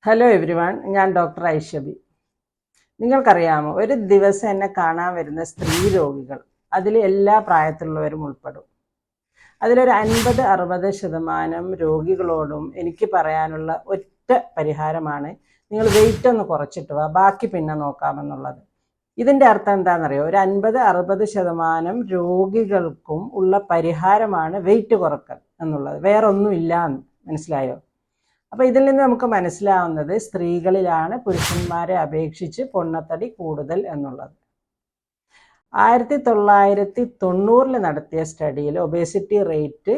Hello everyone, ഞാൻ doctor Aishabi. നിങ്ങൾക്കറിയാമോ, ഒരു ദിവസം എന്നെ കാണാൻ വരുന്ന സ്ത്രീ രോഗികൾ അതിൽ എല്ലാ പ്രായത്തിലുള്ളവരും ഉൾപ്പെടും. അതിലൊരു 50-60% രോഗികളോടും എനിക്ക് പറയാനുള്ള ഒറ്റ പരിഹാരമാണ്, നിങ്ങൾ വെയിറ്റ് ഒന്ന് കുറച്ചിട്ട് വാ, ബാക്കി പിന്നെ നോക്കാമെന്നുള്ളത്. ഇതിൻ്റെ അർത്ഥം എന്താണെന്നറിയോ? ഒരു 50-60% രോഗികൾക്കും ഉള്ള പരിഹാരമാണ് വെയിറ്റ് കുറക്കൽ എന്നുള്ളത്, വേറെ ഒന്നുമില്ല എന്ന് മനസ്സിലായോ? അപ്പോൾ ഇതിൽ നിന്ന് നമുക്ക് മനസ്സിലാവുന്നത് സ്ത്രീകളിലാണ് പുരുഷന്മാരെ അപേക്ഷിച്ച് പൊണ്ണത്തടി കൂടുതൽ എന്നുള്ളത്. 1990 നടത്തിയ സ്റ്റഡിയിൽ ഒബേസിറ്റി റേറ്റ്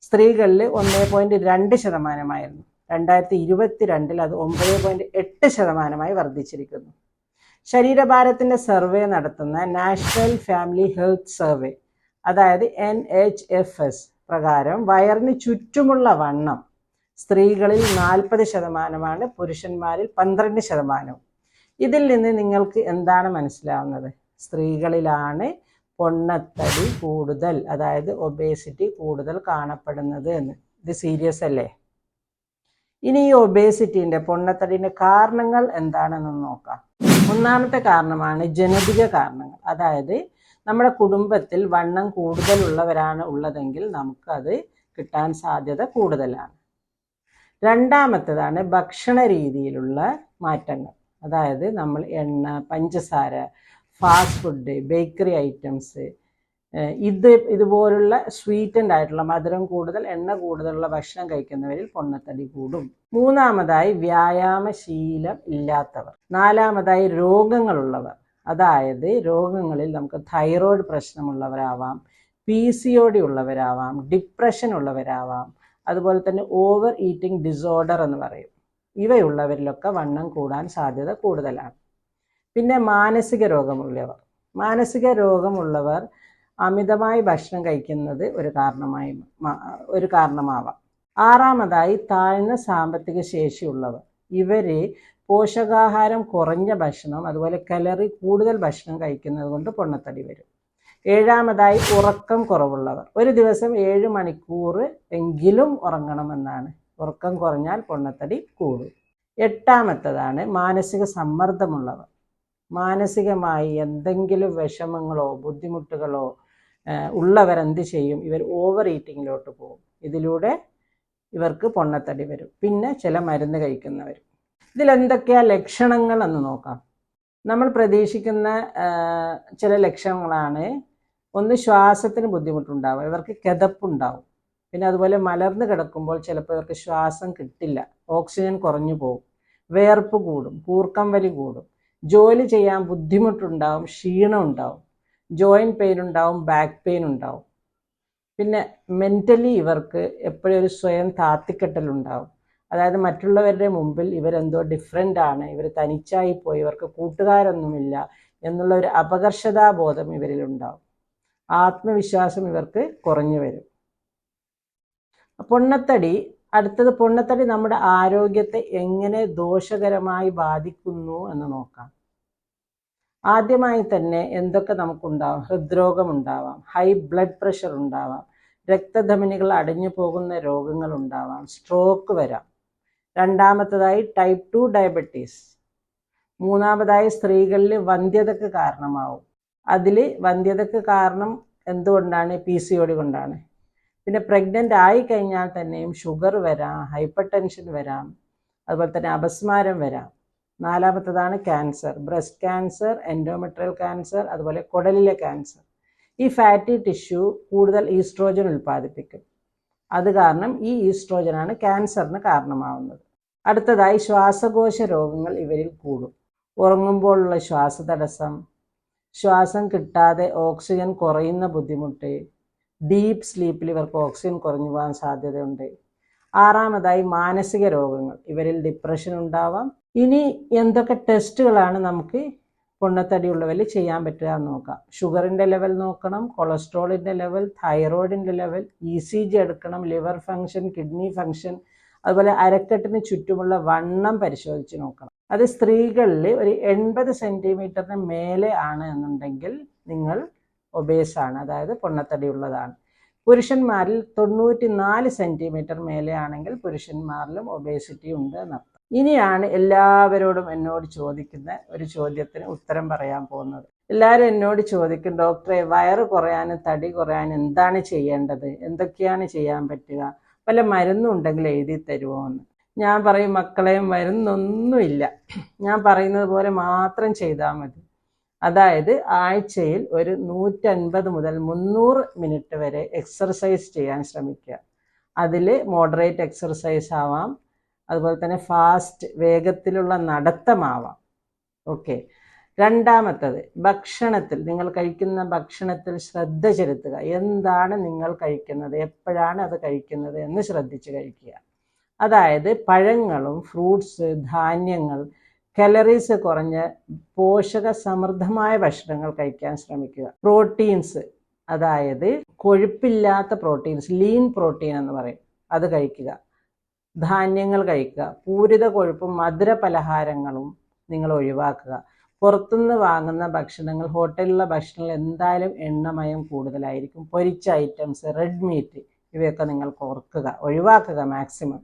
സ്ത്രീകളിൽ 1.2%. 2022 അത് 9.8% വർദ്ധിച്ചിരിക്കുന്നു. ശരീരഭാരത്തിൻ്റെ സർവേ നടത്തുന്ന നാഷണൽ ഫാമിലി ഹെൽത്ത് സർവേ, അതായത് NHFS പ്രകാരം വയറിന് ചുറ്റുമുള്ള വണ്ണം സ്ത്രീകളിൽ 40%, പുരുഷന്മാരിൽ 12%. ഇതിൽ നിന്ന് നിങ്ങൾക്ക് എന്താണ് മനസ്സിലാവുന്നത്? സ്ത്രീകളിലാണ് പൊണ്ണത്തടി കൂടുതൽ, അതായത് ഒബേസിറ്റി കൂടുതൽ കാണപ്പെടുന്നത് എന്ന്. ഇത് സീരിയസ് അല്ലേ? ഇനി ഈ ഒബേസിറ്റിൻ്റെ, പൊണ്ണത്തടിൻ്റെ കാരണങ്ങൾ എന്താണെന്ന് നോക്കാം. ഒന്നാമത്തെ കാരണമാണ് ജനിതക കാരണങ്ങൾ. അതായത് നമ്മുടെ കുടുംബത്തിൽ വണ്ണം കൂടുതലുള്ളവരാണ് ഉള്ളതെങ്കിൽ നമുക്കത് കിട്ടാൻ സാധ്യത കൂടുതലാണ്. രണ്ടാമത്തേതാണ് ഭക്ഷണ രീതിയിലുള്ള മാറ്റങ്ങൾ. അതായത് നമ്മൾ എണ്ണ, പഞ്ചസാര, ഫാസ്റ്റ് ഫുഡ്, ബേക്കറി ഐറ്റംസ്, ഇതുപോലുള്ള സ്വീറ്റൻഡ് ആയിട്ടുള്ള, മധുരം കൂടുതൽ, എണ്ണ കൂടുതലുള്ള ഭക്ഷണം കഴിക്കുന്നവരിൽ പൊണ്ണത്തടി കൂടും. മൂന്നാമതായി വ്യായാമശീലം ഇല്ലാത്തവർ. നാലാമതായി രോഗങ്ങളുള്ളവർ. അതായത് രോഗങ്ങളിൽ നമുക്ക് തൈറോയ്ഡ് പ്രശ്നമുള്ളവരാവാം, PCOD ഉള്ളവരാവാം, ഡിപ്രഷൻ ഉള്ളവരാവാം, അതുപോലെ തന്നെ ഓവർ ഈറ്റിംഗ് ഡിസോർഡർ എന്ന് പറയും. ഇവയുള്ളവരിലൊക്കെ വണ്ണം കൂടാൻ സാധ്യത കൂടുതലാണ്. പിന്നെ മാനസിക രോഗമുള്ളവർ അമിതമായി ഭക്ഷണം കഴിക്കുന്നത് ഒരു കാരണമാവാം. ആറാമതായി താഴ്ന്ന സാമ്പത്തിക ശേഷിയുള്ളവർ. ഇവര് പോഷകാഹാരം കുറഞ്ഞ ഭക്ഷണം, അതുപോലെ കലറി കൂടുതൽ ഭക്ഷണം കഴിക്കുന്നത് കൊണ്ട് പൊണ്ണത്തടി വരും. ഏഴാമതായി ഉറക്കം കുറവുള്ളവർ. ഒരു ദിവസം 7 മണിക്കൂർ എങ്കിലും ഉറങ്ങണമെന്നാണ്. ഉറക്കം കുറഞ്ഞാൽ പൊണ്ണത്തടി കൂടും. എട്ടാമത്തതാണ് മാനസിക സമ്മർദ്ദമുള്ളവർ. മാനസികമായി എന്തെങ്കിലും വിഷമങ്ങളോ ബുദ്ധിമുട്ടുകളോ ഉള്ളവരെന്ത് ചെയ്യും? ഇവർ ഓവർ ഈറ്റിങ്ങിലോട്ട് പോകും. ഇതിലൂടെ ഇവർക്ക് പൊണ്ണത്തടി വരും. പിന്നെ ചില മരുന്ന് കഴിക്കുന്നവർ. ഇതിലെന്തൊക്കെയാ ലക്ഷണങ്ങൾ എന്ന് നോക്കാം. നമ്മൾ പ്രതീക്ഷിക്കുന്ന ചില ലക്ഷണങ്ങളാണ്. ഒന്ന്, ശ്വാസത്തിന് ബുദ്ധിമുട്ടുണ്ടാവും, ഇവർക്ക് കിതപ്പുണ്ടാവും. പിന്നെ അതുപോലെ മലർന്ന് കിടക്കുമ്പോൾ ചിലപ്പോൾ ഇവർക്ക് ശ്വാസം കിട്ടില്ല, ഓക്സിജൻ കുറഞ്ഞു പോകും. വേർപ്പ് കൂടും, കൂർക്കം വലി കൂടും. ജോലി ചെയ്യാൻ ബുദ്ധിമുട്ടുണ്ടാവും, ക്ഷീണം ഉണ്ടാവും. ജോയിൻറ്റ് പെയിൻ ഉണ്ടാവും, ബാക്ക് പെയിൻ ഉണ്ടാവും. പിന്നെ മെൻ്റലി ഇവർക്ക് എപ്പോഴും ഒരു സ്വയം താത്തിക്കെട്ടലുണ്ടാവും. അതായത് മറ്റുള്ളവരുടെ മുമ്പിൽ ഇവരെന്തോ ഡിഫറെൻ്റ് ആണ്, ഇവർ തനിച്ചായി പോയി, ഇവർക്ക് കൂട്ടുകാരൊന്നുമില്ല എന്നുള്ള ഒരു അപകർഷതാബോധം ഇവരിലുണ്ടാവും. ആത്മവിശ്വാസം ഇവർക്ക് കുറഞ്ഞു വരും. പൊണ്ണത്തടി നമ്മുടെ ആരോഗ്യത്തെ എങ്ങനെ ദോഷകരമായി ബാധിക്കുന്നു എന്ന് നോക്കാം. ആദ്യമായി തന്നെ എന്തൊക്കെ നമുക്കുണ്ടാവാം? ഹൃദ്രോഗം ഉണ്ടാവാം, ഹൈ ബ്ലഡ് പ്രഷർ ഉണ്ടാവാം, രക്തധമനികൾ അടഞ്ഞു പോകുന്ന രോഗങ്ങൾ ഉണ്ടാവാം, സ്ട്രോക്ക് വരാം. രണ്ടാമത്തതായി ടൈപ്പ് 2 ഡയബറ്റീസ്. മൂന്നാമതായി സ്ത്രീകളിൽ വന്ധ്യതയ്ക്ക് കാരണമാവും. അതിൽ വന്ധ്യതയ്ക്ക് കാരണം എന്തുകൊണ്ടാണ്? PCOD കൊണ്ടാണ്. പിന്നെ പ്രഗ്നൻ്റ് ആയി കഴിഞ്ഞാൽ തന്നെയും ഷുഗർ വരാം, ഹൈപ്പർ ടെൻഷൻ വരാം, അതുപോലെ തന്നെ അപസ്മാരം വരാം. നാലാമത്തതാണ് cancer, breast cancer, endometrial cancer, അതുപോലെ കുടലിലെ ക്യാൻസർ. ഈ ഫാറ്റി ടിഷ്യൂ കൂടുതൽ ഈസ്ട്രോജൻ ഉൽപ്പാദിപ്പിക്കും. അത് കാരണം ഈ ഈസ്ട്രോജനാണ് ക്യാൻസറിന് കാരണമാവുന്നത്. അടുത്തതായി ശ്വാസകോശ രോഗങ്ങൾ ഇവരിൽ കൂടും. ഉറങ്ങുമ്പോഴുള്ള ശ്വാസതടസ്സം, ശ്വാസം കിട്ടാതെ ഓക്സിജൻ കുറയുന്ന ബുദ്ധിമുട്ട്, ഡീപ്പ് സ്ലീപ്പിൽ ഇവർക്ക് ഓക്സിജൻ കുറഞ്ഞു പോകാൻ സാധ്യതയുണ്ട്. ആറാമതായി മാനസിക രോഗങ്ങൾ, ഇവരിൽ ഡിപ്രഷൻ ഉണ്ടാവാം. ഇനി എന്തൊക്കെ ടെസ്റ്റുകളാണ് നമുക്ക് പൊണ്ണത്തടിയുള്ളവരിൽ ചെയ്യാൻ പറ്റുക എന്ന് നോക്കാം. ഷുഗറിൻ്റെ ലെവൽ നോക്കണം, കൊളസ്ട്രോളിൻ്റെ ലെവൽ, തൈറോയിഡിൻ്റെ ലെവൽ, ECG എടുക്കണം, ലിവർ ഫങ്ഷൻ, കിഡ്നി ഫങ്ഷൻ, അതുപോലെ അരക്കെട്ടിന് ചുറ്റുമുള്ള വണ്ണം പരിശോധിച്ച് നോക്കണം. അത് സ്ത്രീകളിൽ ഒരു 80 സെൻറ്റിമീറ്ററിന് മേലെ ആണ് എന്നുണ്ടെങ്കിൽ നിങ്ങൾ ഒബേസാണ്, അതായത് പൊണ്ണത്തടിയുള്ളതാണ്. പുരുഷന്മാരിൽ 94 സെൻറ്റിമീറ്റർ മേലെ ആണെങ്കിൽ പുരുഷന്മാരിലും ഒബേസിറ്റി ഉണ്ട് എന്നർത്ഥം. ഇനിയാണ് എല്ലാവരോടും എന്നോട് ചോദിക്കുന്ന ഒരു ചോദ്യത്തിന് ഉത്തരം പറയാൻ പോകുന്നത്. എല്ലാവരും എന്നോട് ചോദിക്കും, ഡോക്ടറെ വയറ് കുറയാനും തടി കുറയാനും എന്താണ് ചെയ്യേണ്ടത്, എന്തൊക്കെയാണ് ചെയ്യാൻ പറ്റുക, വല്ല മരുന്നുണ്ടെങ്കിൽ എഴുതി തരുമോ എന്ന്. ഞാൻ പറയും, മക്കളെ മരുന്നൊന്നുമില്ല, ഞാൻ പറയുന്നത് പോലെ മാത്രം ചെയ്താൽ മതി. അതായത് ആഴ്ചയിൽ ഒരു 150 മുതൽ 300 മിനിറ്റ് വരെ എക്സർസൈസ് ചെയ്യാൻ ശ്രമിക്കുക. അതിൽ മോഡറേറ്റ് എക്സർസൈസ് ആവാം, അതുപോലെ തന്നെ ഫാസ്റ്റ് വേഗത്തിലുള്ള നടത്തമാവാം. ഓക്കെ. രണ്ടാമത്തത്, ഭക്ഷണത്തിൽ, നിങ്ങൾ കഴിക്കുന്ന ഭക്ഷണത്തിൽ ശ്രദ്ധ ചെലുത്തുക. എന്താണ് നിങ്ങൾ കഴിക്കുന്നത്, എപ്പോഴാണ് അത് കഴിക്കുന്നത് എന്ന് ശ്രദ്ധിച്ച് കഴിക്കുക. അതായത് പഴങ്ങളും ഫ്രൂട്ട്സ്, ധാന്യങ്ങൾ, കലറീസ് കുറഞ്ഞ പോഷക സമൃദ്ധമായ ഭക്ഷണങ്ങൾ കഴിക്കാൻ ശ്രമിക്കുക. പ്രോട്ടീൻസ്, അതായത് കൊഴുപ്പില്ലാത്ത പ്രോട്ടീൻസ്, ലീൻ പ്രോട്ടീൻ എന്ന് പറയും, അത് കഴിക്കുക. ധാന്യങ്ങൾ കഴിക്കുക. പൂരിത കൊഴുപ്പും മധുര പലഹാരങ്ങളും നിങ്ങൾ ഒഴിവാക്കുക. പുറത്തുനിന്ന് വാങ്ങുന്ന ഭക്ഷണങ്ങൾ, ഹോട്ടലിലുള്ള ഭക്ഷണങ്ങൾ എന്തായാലും എണ്ണമയം കൂടുതലായിരിക്കും. പൊരിച്ച ഐറ്റംസ്, റെഡ് മീറ്റ്, ഇവയൊക്കെ നിങ്ങൾ ഓർക്കുക, ഒഴിവാക്കുക മാക്സിമം.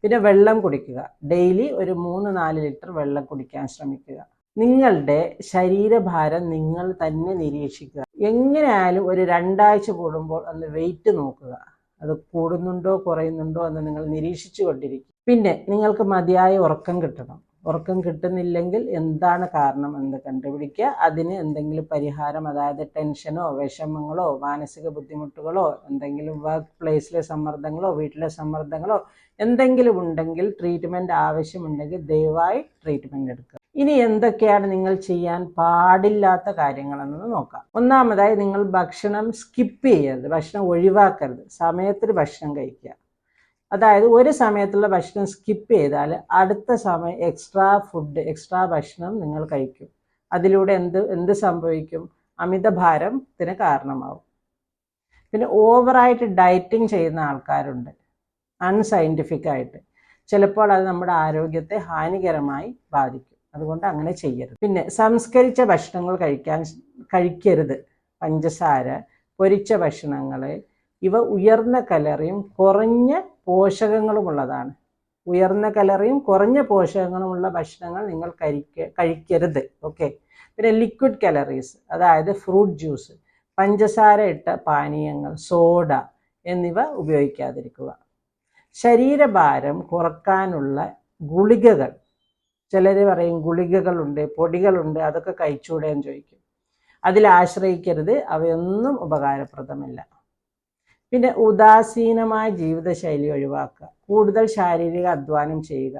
പിന്നെ വെള്ളം കുടിക്കുക. ഡെയിലി ഒരു 3-4 ലിറ്റർ വെള്ളം കുടിക്കാൻ ശ്രമിക്കുക. നിങ്ങളുടെ ശരീരഭാരം നിങ്ങൾ തന്നെ നിരീക്ഷിക്കുക. എങ്ങനെയായാലും ഒരു 2 ആഴ്ച കൂടുമ്പോൾ ഒന്ന് വെയിറ്റ് നോക്കുക. അത് കൂടുന്നുണ്ടോ കുറയുന്നുണ്ടോ എന്ന് നിങ്ങൾ നിരീക്ഷിച്ചു കൊണ്ടിരിക്കും. പിന്നെ നിങ്ങൾക്ക് മതിയായ ഉറക്കം കിട്ടണം. ഉറക്കം കിട്ടുന്നില്ലെങ്കിൽ എന്താണ് കാരണം എന്ന് കണ്ടുപിടിക്കുക. അതിന് എന്തെങ്കിലും പരിഹാരം, അതായത് ടെൻഷനോ വിഷമങ്ങളോ മാനസിക ബുദ്ധിമുട്ടുകളോ എന്തെങ്കിലും വർക്ക് പ്ലേസിലെ സമ്മർദ്ദങ്ങളോ വീട്ടിലെ സമ്മർദ്ദങ്ങളോ എന്തെങ്കിലും ഉണ്ടെങ്കിൽ, ട്രീറ്റ്മെൻറ്റ് ആവശ്യമുണ്ടെങ്കിൽ ദയവായി ട്രീറ്റ്മെൻറ്റ് എടുക്കുക. ഇനി എന്തൊക്കെയാണ് നിങ്ങൾ ചെയ്യാൻ പാടില്ലാത്ത കാര്യങ്ങളെന്ന് നോക്കാം. ഒന്നാമതായി, നിങ്ങൾ ഭക്ഷണം സ്കിപ്പ് ചെയ്യരുത്, ഭക്ഷണം ഒഴിവാക്കരുത്. സമയത്തിന് ഭക്ഷണം കഴിക്കുക. അതായത് ഒരു സമയത്തുള്ള ഭക്ഷണം സ്കിപ്പ് ചെയ്താൽ അടുത്ത സമയം എക്സ്ട്രാ ഭക്ഷണം നിങ്ങൾ കഴിക്കും. അതിലൂടെ എന്ത് സംഭവിക്കും? അമിതഭാരത്തിന് കാരണമാവും. പിന്നെ ഓവറായിട്ട് ഡയറ്റിംഗ് ചെയ്യുന്ന ആൾക്കാരുണ്ട്, അൺസയൻറ്റിഫിക് ആയിട്ട്. ചിലപ്പോൾ അത് നമ്മുടെ ആരോഗ്യത്തെ ഹാനികരമായി ബാധിക്കും. അതുകൊണ്ട് അങ്ങനെ ചെയ്യരുത്. പിന്നെ സംസ്കരിച്ച ഭക്ഷണങ്ങൾ കഴിക്കരുത്. പഞ്ചസാര, പൊരിച്ച ഭക്ഷണങ്ങൾ, ഇവ ഉയർന്ന കലറിയും കുറഞ്ഞ പോഷകങ്ങളുമുള്ളതാണ്. ഉയർന്ന കലറിയും കുറഞ്ഞ പോഷകങ്ങളുമുള്ള ഭക്ഷണങ്ങൾ നിങ്ങൾ കഴിക്കരുത്. ഓക്കെ. പിന്നെ ലിക്വിഡ് കലറീസ്, അതായത് ഫ്രൂട്ട് ജ്യൂസ്, പഞ്ചസാര ഇട്ട പാനീയങ്ങൾ, സോഡ എന്നിവ ഉപയോഗിക്കാതിരിക്കുക. ശരീരഭാരം കുറക്കാനുള്ള ഗുളികകൾ, ചിലർ പറയും ഗുളികകളുണ്ട്, പൊടികളുണ്ട്, അതൊക്കെ കഴിച്ചൂടെ എന്ന് ചോദിക്കും. അതിൽ ആശ്രയിക്കരുത്, അവയൊന്നും ഉപകാരപ്രദമല്ല. പിന്നെ ഉദാസീനമായ ജീവിതശൈലി ഒഴിവാക്കുക. കൂടുതൽ ശാരീരിക അധ്വാനം ചെയ്യുക.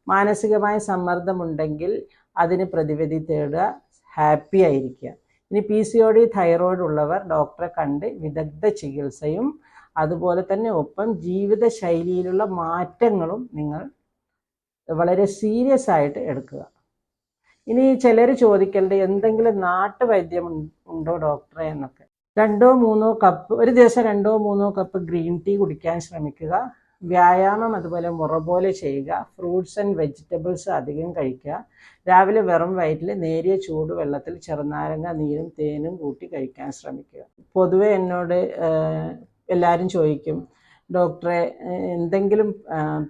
മാനസികമായ സമ്മർദ്ദമുണ്ടെങ്കിൽ അതിന് പ്രതിവിധി തേടുക. ഹാപ്പി ആയിരിക്കുക. ഇനി PCOD, തൈറോയ്ഡ് ഉള്ളവർ ഡോക്ടറെ കണ്ട് വിദഗ്ധ ചികിത്സയും അതുപോലെ തന്നെ ഒപ്പം ജീവിതശൈലിയിലുള്ള മാറ്റങ്ങളും നിങ്ങൾ വളരെ സീരിയസ് ആയിട്ട് എടുക്കുക. ഇനി ചിലർ ചോദിക്കേണ്ടത്, എന്തെങ്കിലും നാട്ടുവൈദ്യം ഉണ്ടോ ഡോക്ടറെ എന്നൊക്കെ. 2-3 കപ്പ്, ഒരു ദിവസം 2-3 കപ്പ് ഗ്രീൻ ടീ കുടിക്കാൻ ശ്രമിക്കുക. വ്യായാമം അതുപോലെ മുറ പോലെ ചെയ്യുക. ഫ്രൂട്ട്സ് ആൻഡ് വെജിറ്റബിൾസ് അധികം കഴിക്കുക. രാവിലെ വെറും വയറ്റിൽ നേരിയ ചൂടുവെള്ളത്തിൽ ചെറുനാരങ്ങ നീരും തേനും കൂട്ടി കഴിക്കാൻ ശ്രമിക്കുക. പൊതുവെ എന്നോട് എല്ലാവരും ചോദിക്കും, ഡോക്ടറെ എന്തെങ്കിലും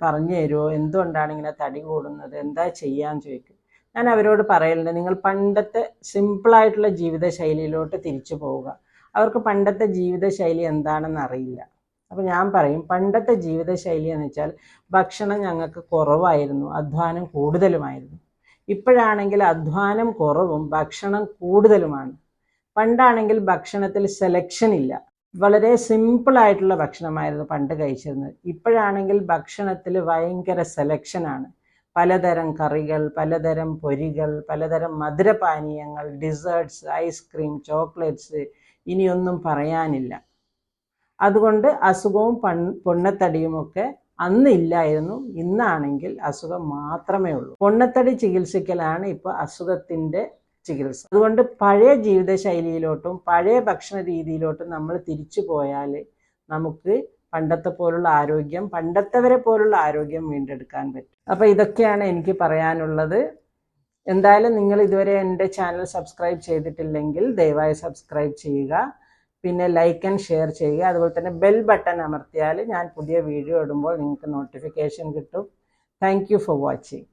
പറഞ്ഞു തരുമോ, എന്തുകൊണ്ടാണ് ഇങ്ങനെ തടി കൂടുന്നത്, എന്താ ചെയ്യാന്ന് ചോദിക്കും. ഞാൻ അവരോട് പറയലുണ്ട്, നിങ്ങൾ പണ്ടത്തെ സിമ്പിളായിട്ടുള്ള ജീവിതശൈലിയിലോട്ട് തിരിച്ചു പോവുക. അവർക്ക് പണ്ടത്തെ ജീവിതശൈലി എന്താണെന്ന് അറിയില്ല. അപ്പോൾ ഞാൻ പറയും, പണ്ടത്തെ ജീവിതശൈലി എന്ന് വെച്ചാൽ ഭക്ഷണം ഞങ്ങൾക്ക് കുറവായിരുന്നു, അധ്വാനം കൂടുതലുമായിരുന്നു. ഇപ്പോഴാണെങ്കിൽ അധ്വാനം കുറവും ഭക്ഷണം കൂടുതലുമാണ്. പണ്ടാണെങ്കിൽ ഭക്ഷണത്തിൽ സെലക്ഷൻ ഇല്ല, വളരെ സിമ്പിളായിട്ടുള്ള ഭക്ഷണമായിരുന്നു പണ്ട് കഴിച്ചിരുന്നത്. ഇപ്പോഴാണെങ്കിൽ ഭക്ഷണത്തിൽ ഭയങ്കര സെലക്ഷനാണ്. പലതരം കറികൾ, പലതരം പൊരികൾ, പലതരം മധുരപാനീയങ്ങൾ, ഡിസേർട്ട്സ്, ഐസ്ക്രീം, ചോക്ലേറ്റ്സ്, ഇനിയൊന്നും പറയാനില്ല. അതുകൊണ്ട് അസുഖവും പൊണ്ണത്തടിയുമൊക്കെ അന്ന് ഇല്ലായിരുന്നു. ഇന്നാണെങ്കിൽ അസുഖം മാത്രമേ ഉള്ളൂ. പൊണ്ണത്തടി ചികിത്സിക്കലാണ് ഇപ്പോൾ അസുഖത്തിൻ്റെ ചികിത്സ. അതുകൊണ്ട് പഴയ ജീവിതശൈലിയിലോട്ടും പഴയ ഭക്ഷണ രീതിയിലോട്ടും നമ്മൾ തിരിച്ചു പോയാൽ നമുക്ക് പണ്ടത്തെവരെ പോലുള്ള ആരോഗ്യം വീണ്ടെടുക്കാൻ പറ്റും. അപ്പോൾ ഇതൊക്കെയാണ് എനിക്ക് പറയാനുള്ളത്. എന്തായാലും നിങ്ങൾ ഇതുവരെ എൻ്റെ ചാനൽ സബ്സ്ക്രൈബ് ചെയ്തിട്ടില്ലെങ്കിൽ ദയവായി സബ്സ്ക്രൈബ് ചെയ്യുക. പിന്നെ ലൈക്ക് ആൻഡ് ഷെയർ ചെയ്യുക. അതുപോലെ തന്നെ ബെൽ ബട്ടൺ അമർത്തിയാൽ ഞാൻ പുതിയ വീഡിയോ ഇടുമ്പോൾ നിങ്ങൾക്ക് നോട്ടിഫിക്കേഷൻ കിട്ടും. Thank you for watching.